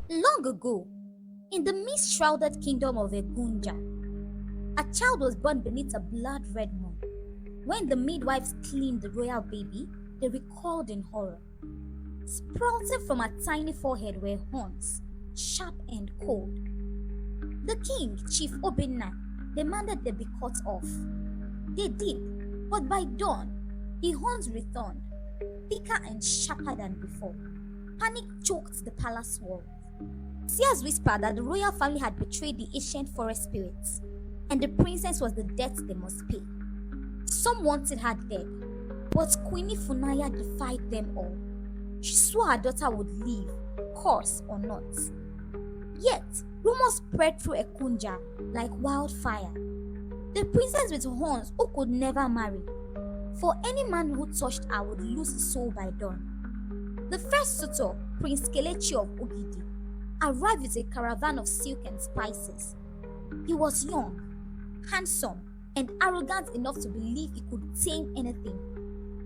Long ago, in the mist-shrouded kingdom of Ekunja, a child was born beneath a blood-red moon. When the midwives cleaned the royal baby, they recoiled in horror. Sprouting from a tiny forehead were horns, sharp and cold. The king, Chief Obinna, demanded they be cut off. They did, but by dawn, the horns returned, thicker and sharper than before. Panic choked the palace walls. Seers whispered that the royal family had betrayed the ancient forest spirits, and the princess was the debt they must pay. Some wanted her dead, but Queen Funaya defied them all. She swore her daughter would live, curse or not. Yet, rumors spread through Ekunja like wildfire. The princess with horns who could never marry, for any man who touched her would lose his soul by dawn. The first suitor, Prince Kelechi of Ogidi, arrived with a caravan of silk and spices. He was young, handsome, and arrogant enough to believe he could tame anything.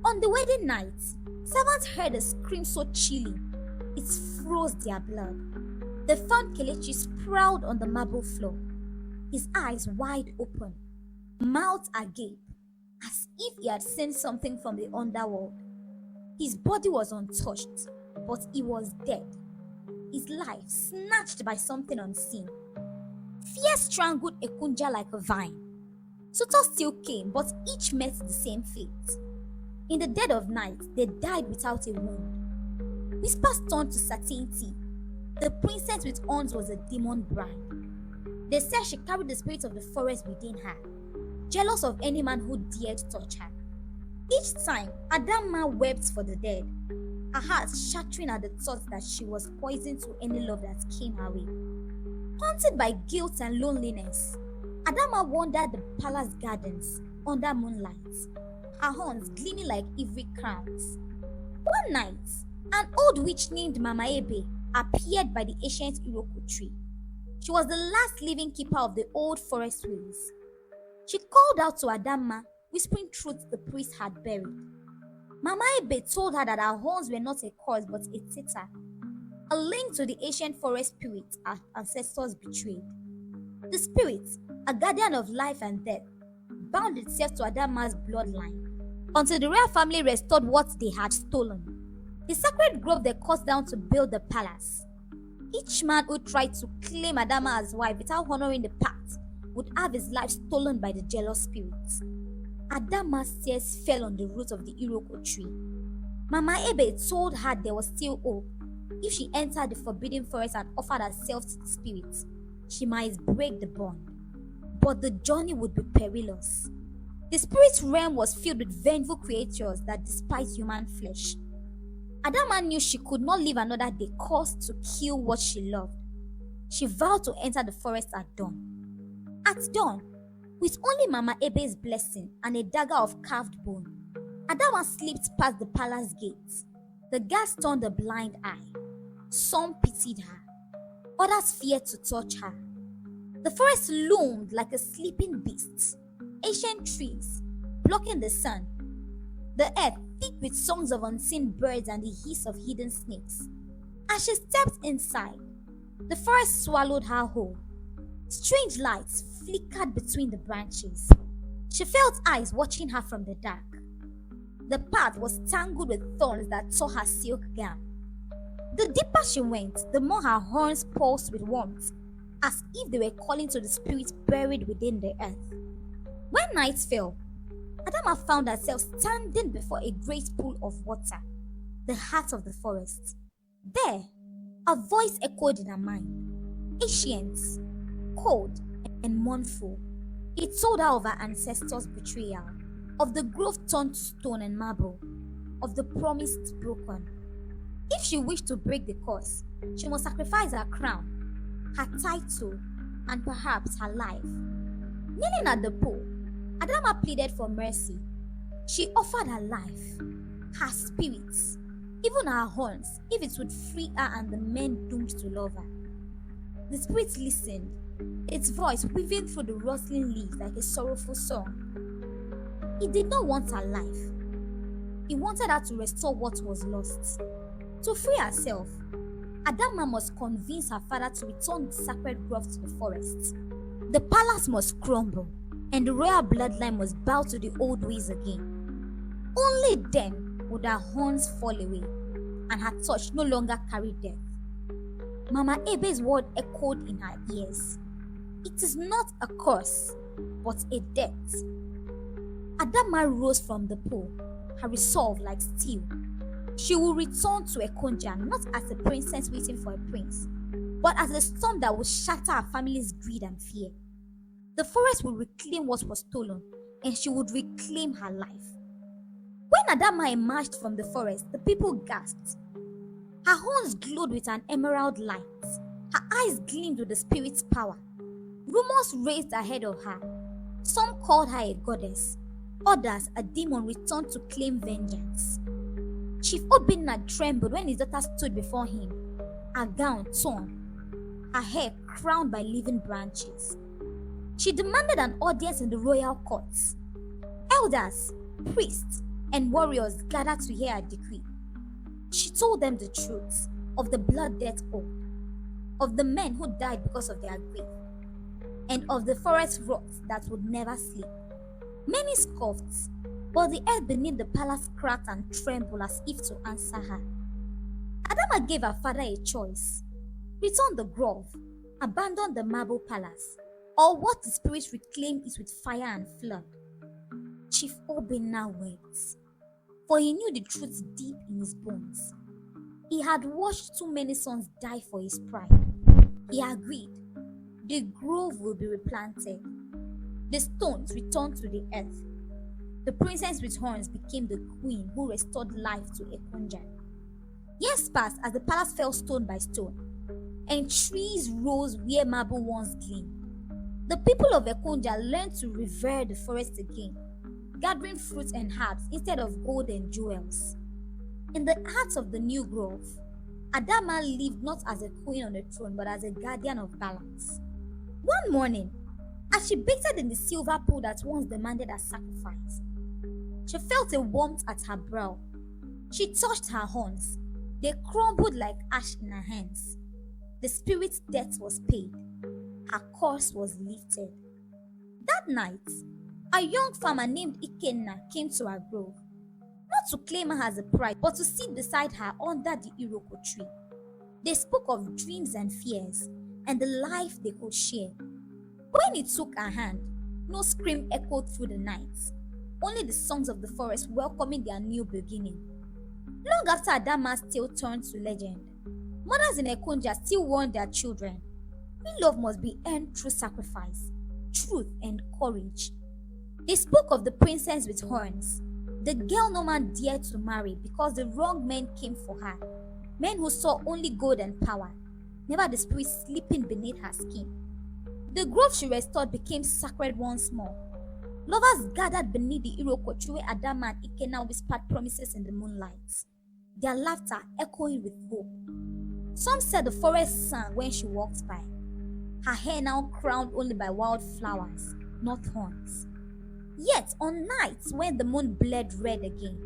On the wedding night, servants heard a scream so chilling, it froze their blood. They found Kelechi sprawled on the marble floor, his eyes wide open, mouth agape, as if he had seen something from the underworld. His body was untouched, but he was dead, his life snatched by something unseen. Fear strangled Ekunja like a vine. Suitors still came, but each met the same fate. In the dead of night, they died without a wound. Whispers turned to certainty. The princess with horns was a demon bride. They said she carried the spirit of the forest within her, jealous of any man who dared touch her. Each time, Adamma wept for the dead, her heart shattering at the thought that she was poison to any love that came her way. Haunted by guilt and loneliness, Adamma wandered the palace gardens under moonlight, her horns gleaming like ivory crowns. One night, an old witch named Mama Ebe appeared by the ancient Iroko tree. She was the last living keeper of the old forest ways. She called out to Adamma, whispering truths the priest had buried. Mama Ebe told her that her horns were not a curse but a theta, a link to the ancient forest spirit our ancestors betrayed. The spirit, a guardian of life and death, bound itself to Adamma's bloodline until the royal family restored what they had stolen. The sacred grove they cut down to build the palace. Each man who tried to claim Adamma as wife without honoring the pact would have his life stolen by the jealous spirits. Adamma's tears fell on the root of the Iroko tree. Mama Ebe told her there was still hope. If she entered the forbidden forest and offered herself to the spirits, she might break the bond. But the journey would be perilous. The spirit realm was filled with vengeful creatures that despised human flesh. Adamma knew she could not live another day cursed to kill what she loved. She vowed to enter the forest at dawn. At dawn, with only Mama Ebe's blessing and a dagger of carved bone, Adamma slipped past the palace gates. The guards turned a blind eye. Some pitied her. Others feared to touch her. The forest loomed like a sleeping beast. Ancient trees, blocking the sun. The earth thick with songs of unseen birds and the hiss of hidden snakes. As she stepped inside, the forest swallowed her whole. Strange lights flickered between the branches. She felt eyes watching her from the dark. The path was tangled with thorns that tore her silk gown. The deeper she went, the more her horns pulsed with warmth, as if they were calling to the spirits buried within the earth. When night fell, Adamma found herself standing before a great pool of water, the heart of the forest. There, a voice echoed in her mind, ancient, cold, and mournful. It told her of her ancestors' betrayal, of the grove turned to stone and marble, of the promise broken. If she wished to break the curse, she must sacrifice her crown, her title, and perhaps her life. Kneeling at the pool, Adamma pleaded for mercy. She offered her life, her spirits, even her horns, if it would free her and the men doomed to love her. The spirit listened, its voice weaving through the rustling leaves like a sorrowful song. He did not want her life. He wanted her to restore what was lost. To free herself, Adamma must convince her father to return the sacred grove to the forest. The palace must crumble, and the royal bloodline must bow to the old ways again. Only then would her horns fall away, and her touch no longer carry death. Mama Ebe's word echoed in her ears. It is not a curse, but a death. Adamma rose from the pool, her resolve like steel. She will return to Ekunja not as a princess waiting for a prince, but as a storm that will shatter her family's greed and fear. The forest will reclaim what was stolen, and she would reclaim her life. When Adamma emerged from the forest, the people gasped. Her horns glowed with an emerald light. Her eyes gleamed with the spirit's power. Rumors raised ahead of her. Some called her a goddess. Others, a demon returned to claim vengeance. Chief Obinna trembled when his daughter stood before him, her gown torn, her hair crowned by living branches. She demanded an audience in the royal courts. Elders, priests, and warriors gathered to hear her decree. She told them the truth of the blood debt owed, of the men who died because of their grief, and of the forest rots that would never sleep. Many scoffed, but the earth beneath the palace cracked and trembled as if to answer her. Adamma gave her father a choice: return the grove, abandon the marble palace, or what the spirits reclaim is with fire and flood. Chief Obinna wept, for he knew the truth deep in his bones. He had watched too many sons die for his pride. He agreed. The grove will be replanted. The stones returned to the earth. The princess with horns became the queen who restored life to Ekunja. Years passed as the palace fell stone by stone, and trees rose where marble once gleamed. The people of Ekunja learned to revere the forest again, gathering fruits and herbs instead of gold and jewels. In the heart of the new grove, Adamma lived not as a queen on a throne, but as a guardian of balance. One morning, as she bathed in the silver pool that once demanded a sacrifice, she felt a warmth at her brow. She touched her horns. They crumbled like ash in her hands. The spirit's debt was paid. Her curse was lifted. That night, a young farmer named Ikenna came to her grove, not to claim her as a bride, but to sit beside her under the iroko tree. They spoke of dreams and fears, and the life they could share. When he took her hand, no scream echoed through the night, only the songs of the forest welcoming their new beginning. Long after Adamma's tale turned to legend, mothers in Ekunja still warned their children, real love must be earned through sacrifice, truth, and courage. They spoke of the princess with horns, the girl no man dared to marry because the wrong men came for her, men who saw only gold and power, never the spirit sleeping beneath her skin. The grove she restored became sacred once more. Lovers gathered beneath the iroko tree where Adamma and Ikenna whispered promises in the moonlight, their laughter echoing with hope. Some said the forest sang when she walked by, her hair now crowned only by wild flowers, not horns. Yet on nights when the moon bled red again,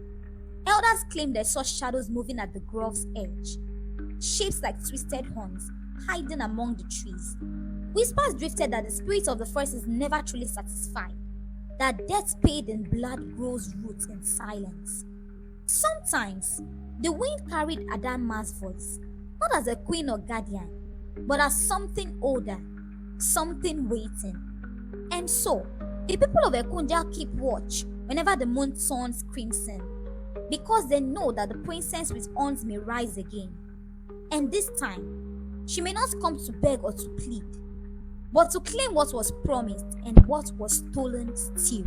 elders claimed they saw shadows moving at the grove's edge, shapes like twisted horns hiding among the trees. Whispers drifted that the spirit of the forest is never truly satisfied, that death paid in blood grows roots in silence. Sometimes, the wind carried Adamma's voice, not as a queen or guardian, but as something older, something waiting. And so, the people of Ekunja keep watch whenever the moon turns crimson, because they know that the princess with horns may rise again. And this time, she may not come to beg or to plead, but to claim what was promised and what was stolen still.